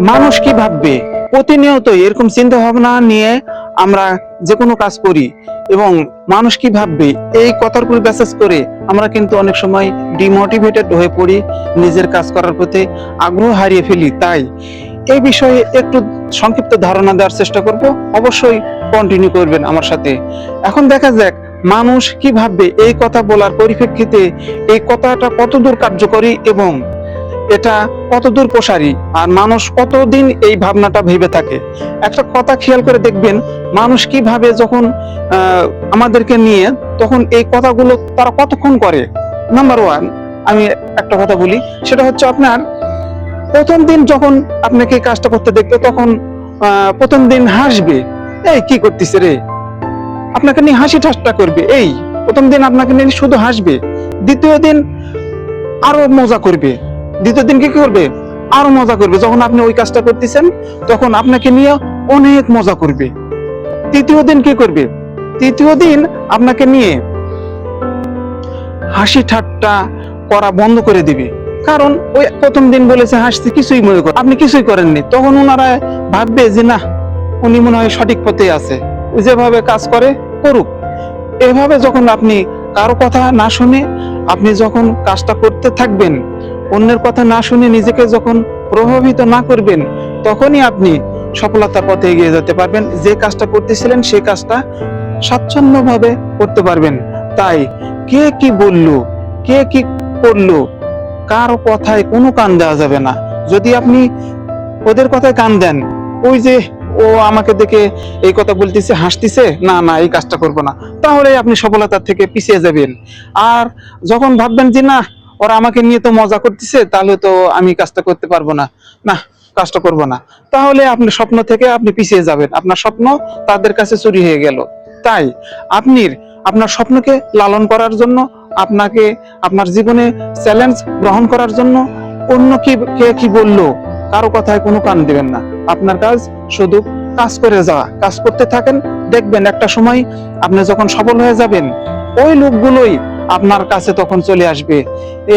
মানুষ কি ভাববে, প্রতিনিয়ত এরকম চিন্তা ভাবনা নিয়ে আমরা যে কোনো কাজ করি এবং মানুষ কি ভাববে এই কথার উপর মেসেজ করে আমরা কিন্তু অনেক সময় ডিমোটিভেটেড হয়ে পড়ি, নিজের কাজ করার প্রতি আগ্রহ হারিয়ে ফেলি। তাই এই বিষয়ে একটু সংক্ষিপ্ত ধারণা দেওয়ার চেষ্টা করব, অবশ্যই কন্টিনিউ করবেন আমার সাথে। এখন দেখা যাক মানুষ কি ভাববে এই কথা বলার পরিপ্রেক্ষিতে এই কথাটা কতদূর কার্যকরী এবং এটা কতদূর প্রসারী, আর মানুষ কতদিন এই ভাবনাটা ভেবে থাকে। একটা কথা খেয়াল করে দেখবেন, মানুষ কিভাবে যখন আমাদেরকে নিয়ে তখন এই কথাগুলো তারা কতক্ষণ করে। নাম্বার ওয়ান, আমি একটা কথা বলি, সেটা হচ্ছে আপনার প্রথম দিন যখন আপনাকে এই কাজটা করতে দেখবে তখন প্রথম দিন হাসবে, এই কি করতেছে রে, আপনাকে নিয়ে হাসি ঠাট্টা করবে। এই প্রথম দিন আপনাকে নিয়ে শুধু হাসবে। দ্বিতীয় দিন আরো মজা করবে। দ্বিতীয় দিন কি করবে, আরো মজা করবে। যখন আপনি ওই কাজটা করতেছেন তখন আপনাকে নিয়ে অনেক মজা করবে। তৃতীয় দিন কি করবে, তৃতীয় দিন আপনাকে নিয়ে হাসি ঠাট্টা করা বন্ধ করে দিবে। কারণ ওই প্রথম দিন বলেছে হাসতে, কিছুই মনে করেন আপনি কিছুই করেননি, তখন ওনারা ভাববে যে না, উনি মনে হয় সঠিক পথে আছে, যেভাবে কাজ করে করুক। এভাবে যখন আপনি কারো কথা না শুনে আপনি যখন কাজটা করতে থাকবেন, অন্যের কথা না শুনে নিজেকে যখন প্রভাবিত না করবেন, তখনই আপনি সফলতার পথে এগিয়ে যেতে পারবেন। যে কাজটা করতেছিলেন সেই কাজটা স্বাচ্ছন্দ্যভাবে করতে পারবেন। তাই কে কি বললো, কে কি করলো, কারো কথায় কোনো কান দেওয়া যাবে না। যদি আপনি ওদের কথায় কান দেন, ওই যে ও আমাকে দেখে এই কথা বলতেছে, হাসতেছে, না না এই কাজটা করব না, তাহলে আপনি সফলতার থেকে পিছিয়ে যাবেন। আর যখন ভাববেন যে না, ওরা আমাকে নিয়ে তো মজা করতেছে, তাহলে তো আমি কাজটা করতে পারবো না, না কাজটা করব না, তাহলে আপনি স্বপ্ন থেকে আপনি পিছিয়ে যাবেন। আপনার স্বপ্ন তাদের কাছে চুরি হয়ে গেল। তাই আপনি আপনার স্বপ্নকে লালন করার জন্য, আপনাকে আপনার জীবনে চ্যালেঞ্জ গ্রহণ করার জন্য অন্য কে কি বললো কারো কথায় কোনো কান দিবেন না। আপনার কাজ শুধু কাজ করে যাওয়া, কাজ করতে থাকেন। দেখবেন একটা সময় আপনি যখন সফল হয়ে যাবেন, ওই লোকগুলোই আপনার কাছে তখন চলে আসবে।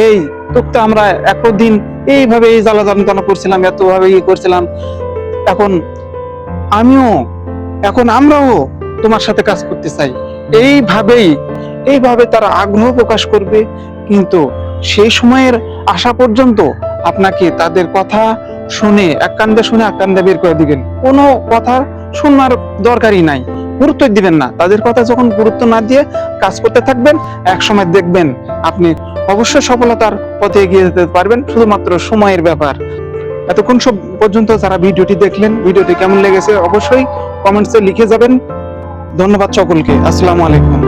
এই তোকে আমরা এতদিন এইভাবে এই জ্বালা যন্ত্রণা করছিলাম, এতভাবে ইয়ে করছিলাম, এখন আমরাও তোমার সাথে কাজ করতে চাই। এইভাবে তারা আগ্রহ প্রকাশ করবে। কিন্তু সেই সময়ের আসা পর্যন্ত আপনাকে তাদের কথা শুনে এক কান্দে শুনে এক কান্দে বের করে দিবেন। কোনো কথা শোনার দরকারই নাই, গুরুত্ব দিবেন না। তাদের কথা যখন গুরুত্ব না দিয়ে কাজ করতে থাকবেন, এক সময় দেখবেন আপনি অবশ্যই সফলতার পথে এগিয়ে যেতে পারবেন। শুধুমাত্র সময়ের ব্যাপার। এতক্ষণ পর্যন্ত যারা ভিডিওটি দেখলেন, ভিডিওটি কেমন লেগেছে অবশ্যই কমেন্টসে লিখে যাবেন। ধন্যবাদ সকলকে। আসসালামু আলাইকুম।